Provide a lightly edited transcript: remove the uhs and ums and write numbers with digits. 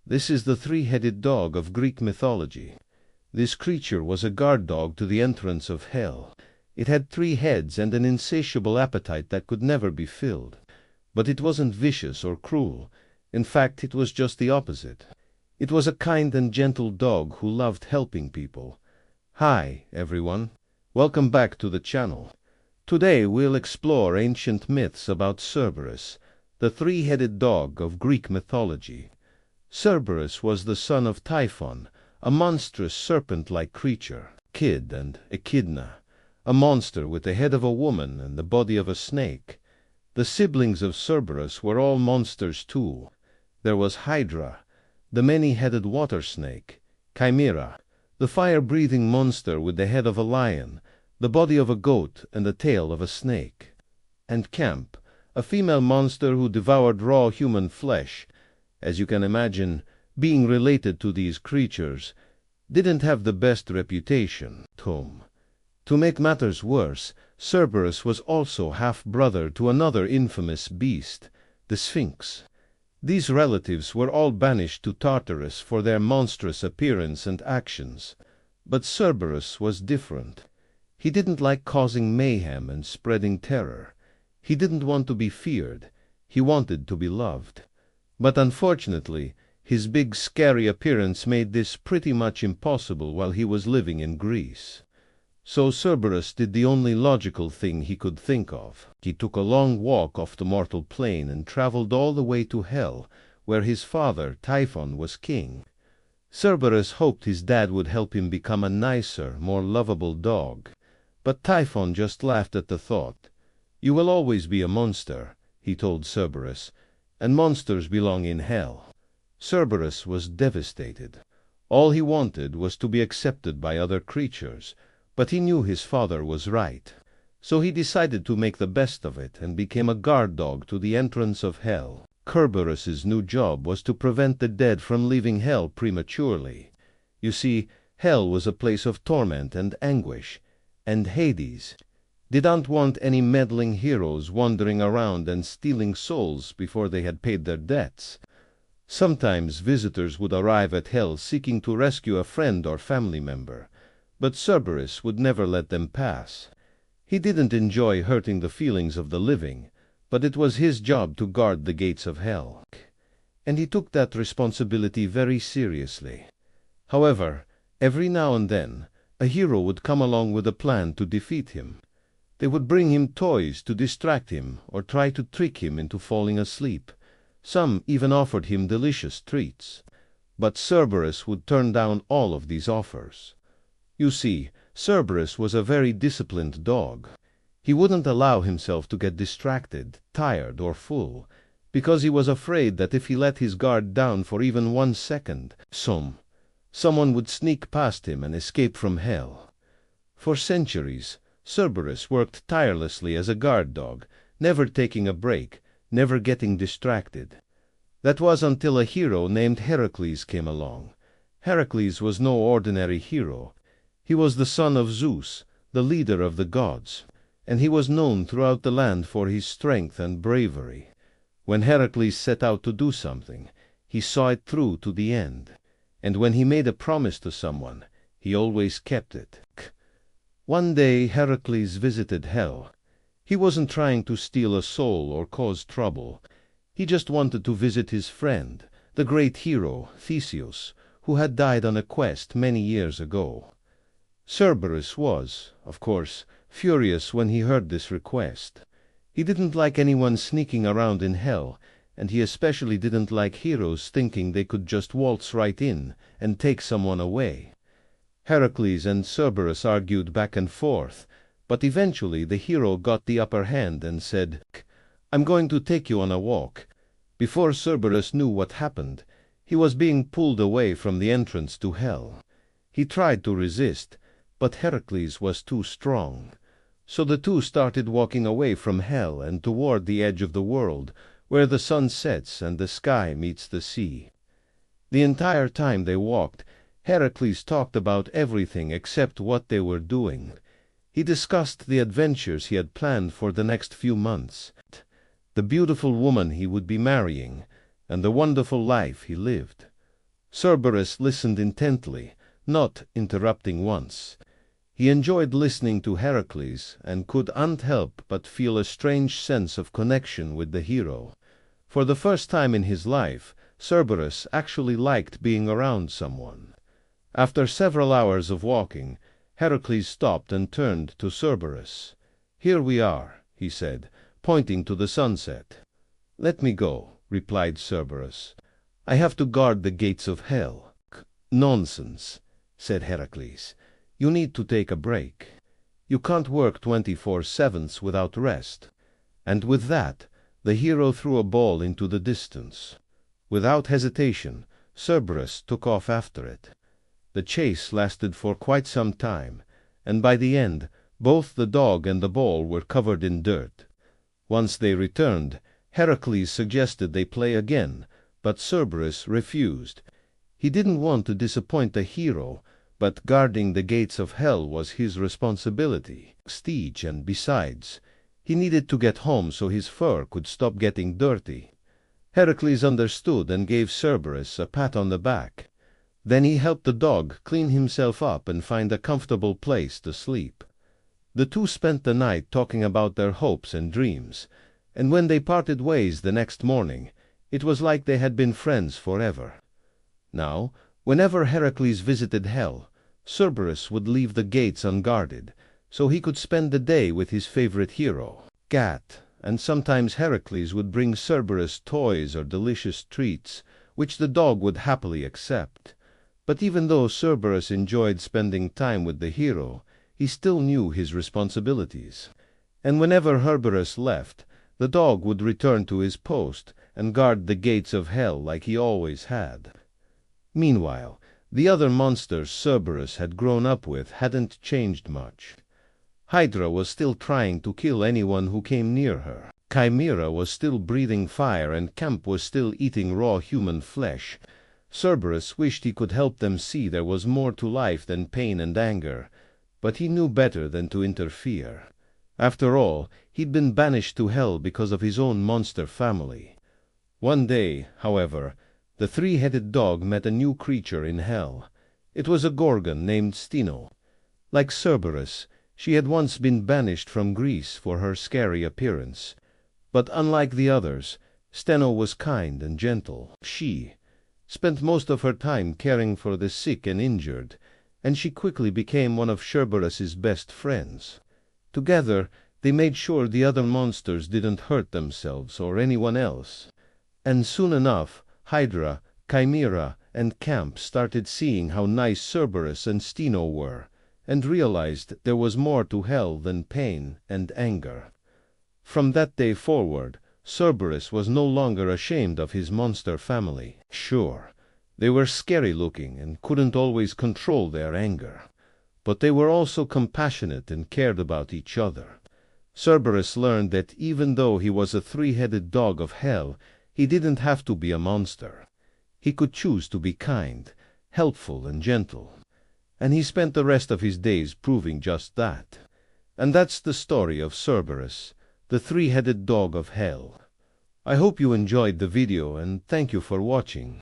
This is the three-headed dog of Greek mythology. This creature was a guard dog to the entrance of hell. It had 3 heads and an insatiable appetite that could never be filled. But it wasn't vicious or cruel. In fact, it was just the opposite. It was a kind and gentle dog who loved helping people. Hi, everyone. Welcome back to the channel. Today we'll explore ancient myths about Cerberus, the three-headed dog of Greek mythology. Cerberus was the son of Typhon, a monstrous serpent-like creature, Typhon and Echidna, a monster with the head of a woman and the body of a snake. The siblings of Cerberus were all monsters too. There was Hydra, the many-headed water snake, Chimera, the fire-breathing monster with the head of a lion, the body of a goat and the tail of a snake, and Camp, a female monster who devoured raw human flesh. As you can imagine, being related to these creatures didn't have the best reputation. To make matters worse, Cerberus was also half-brother to another infamous beast, the Sphinx. These relatives were all banished to Tartarus for their monstrous appearance and actions. But Cerberus was different. He didn't like causing mayhem and spreading terror. He didn't want to be feared. He wanted to be loved. But unfortunately, his big scary appearance made this pretty much impossible while he was living in Greece. So Cerberus did the only logical thing he could think of. He took a long walk off the mortal plane and traveled all the way to hell, where his father, Typhon, was king. Cerberus hoped his dad would help him become a nicer, more lovable dog. But Typhon just laughed at the thought. "You will always be a monster," he told Cerberus, "and monsters belong in hell." Cerberus was devastated. All he wanted was to be accepted by other creatures, but he knew his father was right. So he decided to make the best of it and became a guard dog to the entrance of hell. Cerberus's new job was to prevent the dead from leaving hell prematurely. You see, hell was a place of torment and anguish, and Hades didn't want any meddling heroes wandering around and stealing souls before they had paid their debts. Sometimes visitors would arrive at hell seeking to rescue a friend or family member, but Cerberus would never let them pass. He didn't enjoy hurting the feelings of the living, but it was his job to guard the gates of hell. And he took that responsibility very seriously. However, every now and then, a hero would come along with a plan to defeat him. They would bring him toys to distract him or try to trick him into falling asleep. Some even offered him delicious treats. But Cerberus would turn down all of these offers. You see, Cerberus was a very disciplined dog. He wouldn't allow himself to get distracted, tired, or full, because he was afraid that if he let his guard down for even 1 second, someone would sneak past him and escape from hell. For centuries, Cerberus worked tirelessly as a guard dog, never taking a break, never getting distracted. That was until a hero named Heracles came along. Heracles was no ordinary hero. He was the son of Zeus, the leader of the gods, and he was known throughout the land for his strength and bravery. When Heracles set out to do something, he saw it through to the end, and when he made a promise to someone, he always kept it. One day Heracles visited hell. He wasn't trying to steal a soul or cause trouble. He just wanted to visit his friend, the great hero, Theseus, who had died on a quest many years ago. Cerberus was, of course, furious when he heard this request. He didn't like anyone sneaking around in hell, and he especially didn't like heroes thinking they could just waltz right in and take someone away. Heracles and Cerberus argued back and forth, but eventually the hero got the upper hand and said, "I'm going to take you on a walk." Before Cerberus knew what happened, he was being pulled away from the entrance to hell. He tried to resist, but Heracles was too strong. So the two started walking away from hell and toward the edge of the world, where the sun sets and the sky meets the sea. The entire time they walked, Heracles talked about everything except what they were doing. He discussed the adventures he had planned for the next few months, the beautiful woman he would be marrying, and the wonderful life he lived. Cerberus listened intently, not interrupting once. He enjoyed listening to Heracles, and couldn't help but feel a strange sense of connection with the hero. For the first time in his life, Cerberus actually liked being around someone. After several hours of walking, Heracles stopped and turned to Cerberus. "Here we are," he said, pointing to the sunset. "Let me go," replied Cerberus. "I have to guard the gates of hell." "Nonsense," said Heracles. "You need to take a break. You can't work 24/7 without rest." And with that, the hero threw a ball into the distance. Without hesitation, Cerberus took off after it. The chase lasted for quite some time, and by the end, both the dog and the ball were covered in dirt. Once they returned, Heracles suggested they play again, but Cerberus refused. He didn't want to disappoint the hero, but guarding the gates of hell was his responsibility. And besides, he needed to get home so his fur could stop getting dirty. Heracles understood and gave Cerberus a pat on the back. Then he helped the dog clean himself up and find a comfortable place to sleep. The two spent the night talking about their hopes and dreams, and when they parted ways the next morning, it was like they had been friends forever. Now, whenever Heracles visited hell, Cerberus would leave the gates unguarded, so he could spend the day with his favorite hero, Cat, and sometimes Heracles would bring Cerberus toys or delicious treats, which the dog would happily accept. But even though Cerberus enjoyed spending time with the hero, he still knew his responsibilities. And whenever Cerberus left, the dog would return to his post and guard the gates of hell like he always had. Meanwhile, the other monsters Cerberus had grown up with hadn't changed much. Hydra was still trying to kill anyone who came near her. Chimera was still breathing fire, and Camp was still eating raw human flesh. Cerberus wished he could help them see there was more to life than pain and anger, but he knew better than to interfere. After all, he'd been banished to hell because of his own monster family. One day, however, the three-headed dog met a new creature in hell. It was a Gorgon named Steno. Like Cerberus, she had once been banished from Greece for her scary appearance. But unlike the others, Steno was kind and gentle. She spent most of her time caring for the sick and injured, and she quickly became one of Cerberus's best friends. Together, they made sure the other monsters didn't hurt themselves or anyone else. And soon enough, Hydra, Chimera, and Camp started seeing how nice Cerberus and Steno were, and realized there was more to hell than pain and anger. From that day forward, Cerberus was no longer ashamed of his monster family. Sure, they were scary-looking and couldn't always control their anger, but they were also compassionate and cared about each other. Cerberus learned that even though he was a three-headed dog of hell, he didn't have to be a monster. He could choose to be kind, helpful, and gentle. And he spent the rest of his days proving just that. And that's the story of Cerberus, the three-headed dog of hell. I hope you enjoyed the video, and thank you for watching.